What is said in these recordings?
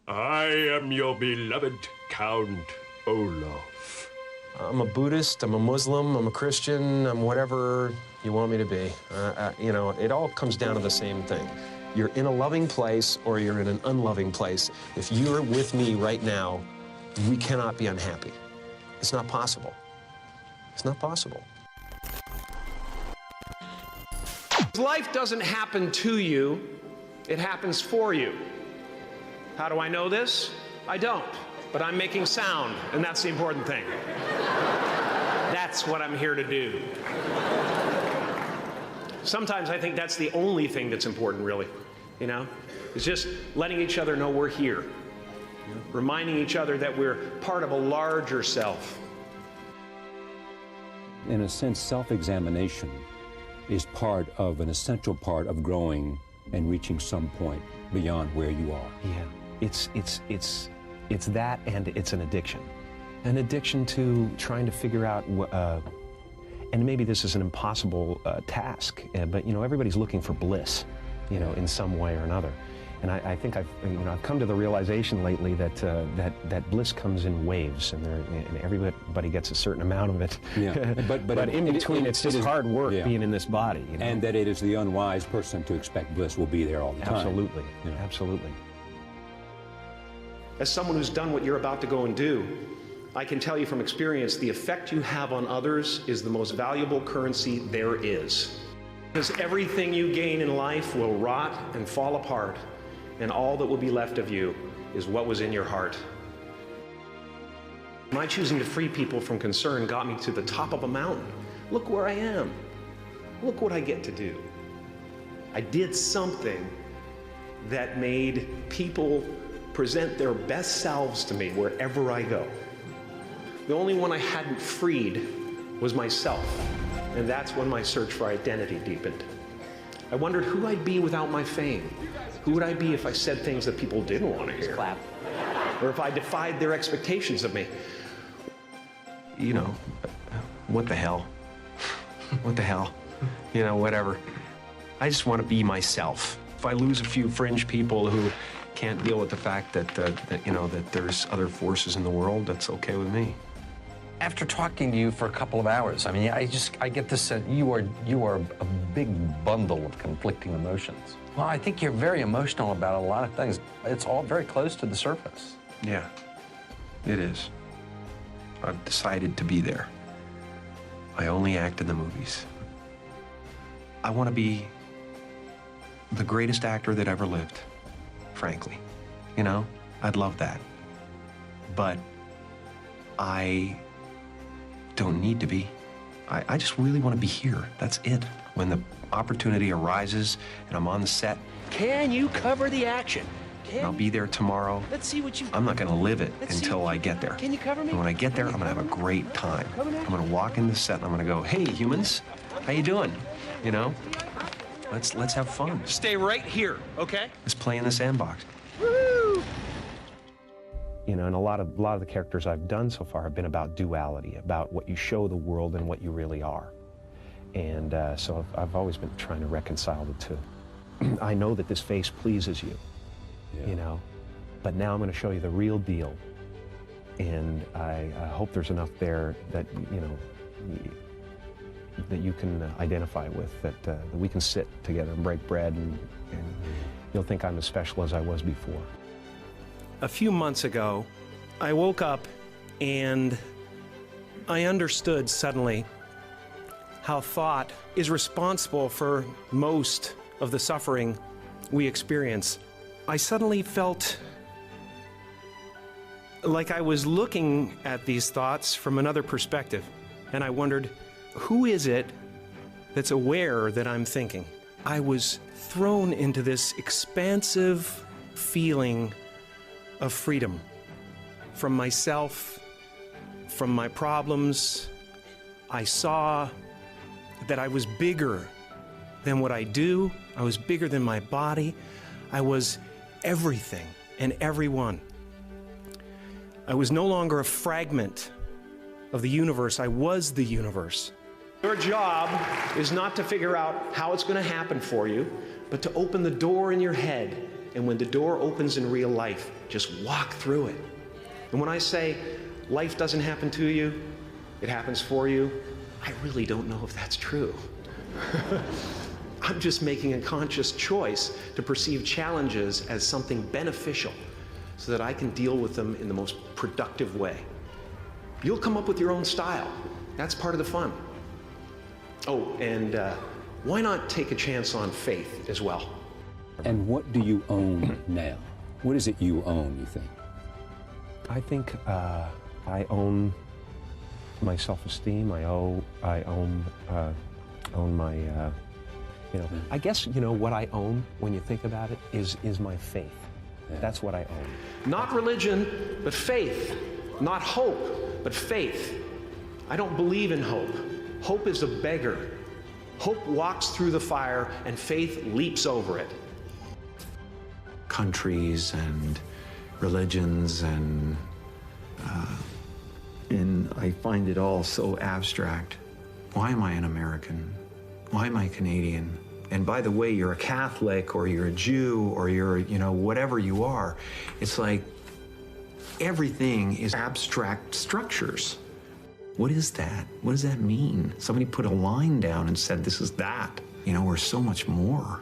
I am your beloved Count Olaf. I'm a Buddhist, I'm a Muslim, I'm a Christian, I'm whatever you want me to be. You know, it all comes down to the same thing. You're in a loving place or you're in an unloving place. If you're with me right now, we cannot be unhappy. It's not possible. It's not possible. Life doesn't happen to you, it happens for you. How do I know this? I don't, but I'm making sound, and that's the important thing. That's what I'm here to do. Sometimes I think that's the only thing that's important, really, you know? It's just letting each other know we're here, reminding each other that we're part of a larger self. In a sense, self-examination is part of an essential part of growing and reaching some point beyond where you are. Yeah, it's that, and it's an addiction. An addiction to trying to figure out, and maybe this is an impossible task, but you know, everybody's looking for bliss, you know, in some way or another. And I think I've come to the realization lately that that bliss comes in waves, and everybody gets a certain amount of it. Yeah. but in between, it's just hard work being in this body. You know? And that it is the unwise person to expect bliss will be there all the time. Absolutely, Yeah. absolutely. As someone who's done what you're about to go and do, I can tell you from experience, the effect you have on others is the most valuable currency there is. Because everything you gain in life will rot and fall apart, and all that will be left of you is what was in your heart. My choosing to free people from concern got me to the top of a mountain. Look where I am. Look what I get to do. I did something that made people present their best selves to me wherever I go. The only one I hadn't freed was myself, and that's when my search for identity deepened. I wondered who I'd be without my fame. Who would I be if I said things that people didn't want to hear? Clap. Or if I defied their expectations of me? You know, what the hell? What the hell? You know, whatever. I just want to be myself. If I lose a few fringe people who can't deal with the fact that there's other forces in the world, that's okay with me. After talking to you for a couple of hours, I mean, I get this sense you are a big bundle of conflicting emotions. Well, I think you're very emotional about a lot of things. It's all very close to the surface. Yeah, it is. I've decided to be there. I only act in the movies. I want to be the greatest actor that ever lived, frankly. You know, I'd love that. But I don't need to be. I just really want to be here. That's it. When the opportunity arises and I'm on the set, Can you cover the action? I'll be there tomorrow. Let's see what you... I'm not going to live it until I get there. Can you cover me? And when I get there, I'm going to have a great time. I'm going to walk in the set and I'm going to go, hey, humans, how you doing? You know, let's have fun. Stay right here, okay? Let's play in the sandbox. Woo! You know, and a lot of the characters I've done so far have been about duality, about what you show the world and what you really are. And so I've always been trying to reconcile the two. I know that this face pleases you, you know, but now I'm going to show you the real deal. And I hope there's enough there that, you know, that you can identify with, that we can sit together and break bread, and you'll think I'm as special as I was before. A few months ago, I woke up and I understood suddenly how thought is responsible for most of the suffering we experience. I suddenly felt like I was looking at these thoughts from another perspective, and I wondered, who is it that's aware that I'm thinking? I was thrown into this expansive feeling of freedom from myself, from my problems. I saw that I was bigger than what I do. I was bigger than my body. I was everything and everyone. I was no longer a fragment of the universe. I was the universe. Your job is not to figure out how it's going to happen for you, but to open the door in your head And when the door opens in real life, just walk through it. And when I say life doesn't happen to you, it happens for you, I really don't know if that's true. I'm just making a conscious choice to perceive challenges as something beneficial so that I can deal with them in the most productive way. You'll come up with your own style. That's part of the fun. Oh, and why not take a chance on faith as well? And what do you own now? What is it you own, you think? I think I own my self-esteem. I own my, I guess, what I own when you think about it is my faith. Yeah. That's what I own. Not religion, but faith. Not hope, but faith. I don't believe in hope. Hope is a beggar. Hope walks through the fire and faith leaps over it. Countries and religions and I find it all so abstract. Why am I an American? Why am I Canadian? And by the way, you're a Catholic or you're a Jew or you're, whatever you are. It's like everything is abstract structures. What is that? What does that mean? Somebody put a line down and said, this is that. We're so much more.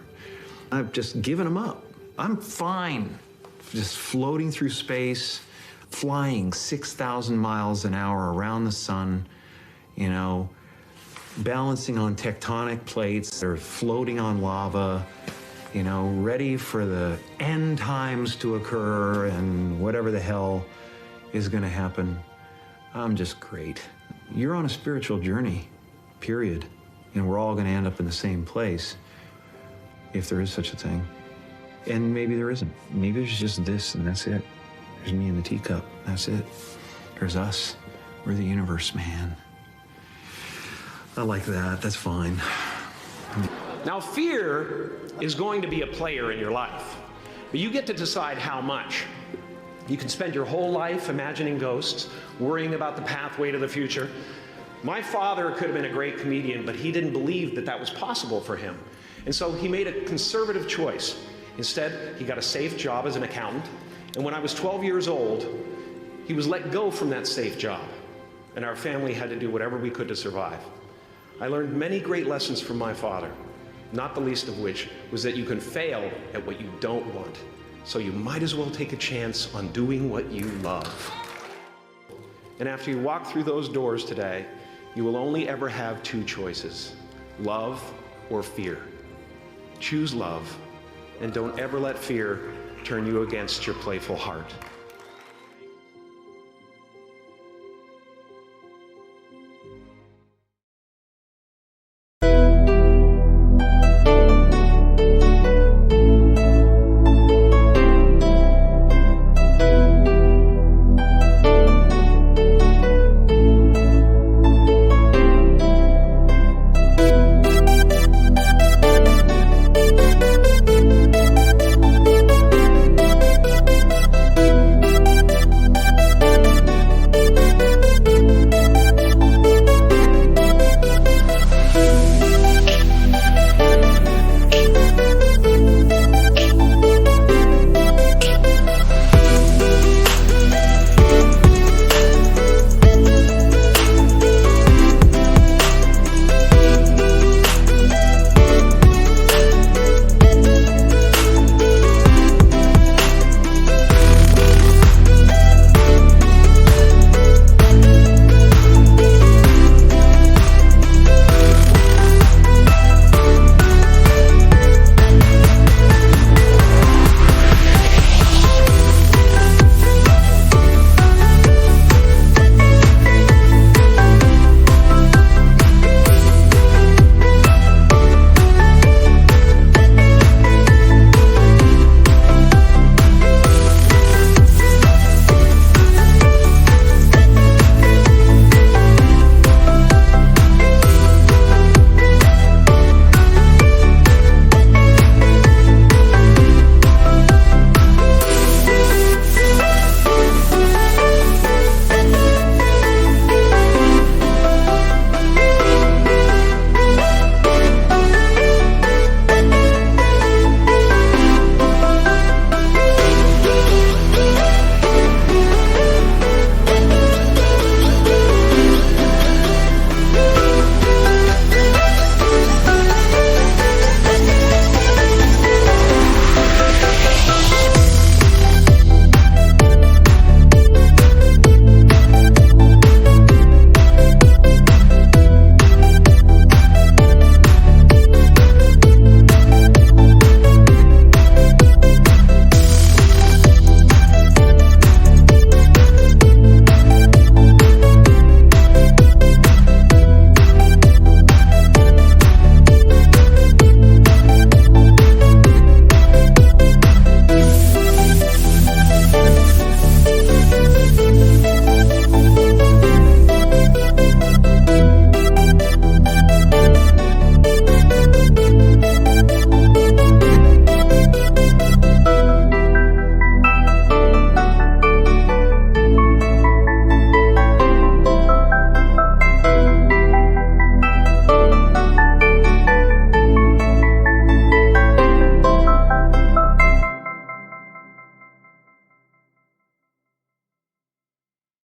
I've just given them up. I'm fine just floating through space, flying 6,000 miles an hour around the sun, balancing on tectonic plates, they're floating on lava, ready for the end times to occur and whatever the hell is gonna happen. I'm just great. You're on a spiritual journey, period. And we're all gonna end up in the same place, if there is such a thing. And maybe there isn't. Maybe there's just this and that's it. There's me in the teacup, that's it. There's us, we're the universe, man. I like that, that's fine. Now, fear is going to be a player in your life, but you get to decide how much. You can spend your whole life imagining ghosts, worrying about the pathway to the future. My father could have been a great comedian, but he didn't believe that that was possible for him. And so he made a conservative choice. Instead, he got a safe job as an accountant. And when I was 12 years old, he was let go from that safe job. And our family had to do whatever we could to survive. I learned many great lessons from my father, not the least of which was that you can fail at what you don't want. So you might as well take a chance on doing what you love. And after you walk through those doors today, you will only ever have two choices, love or fear. Choose love, and don't ever let fear turn you against your playful heart.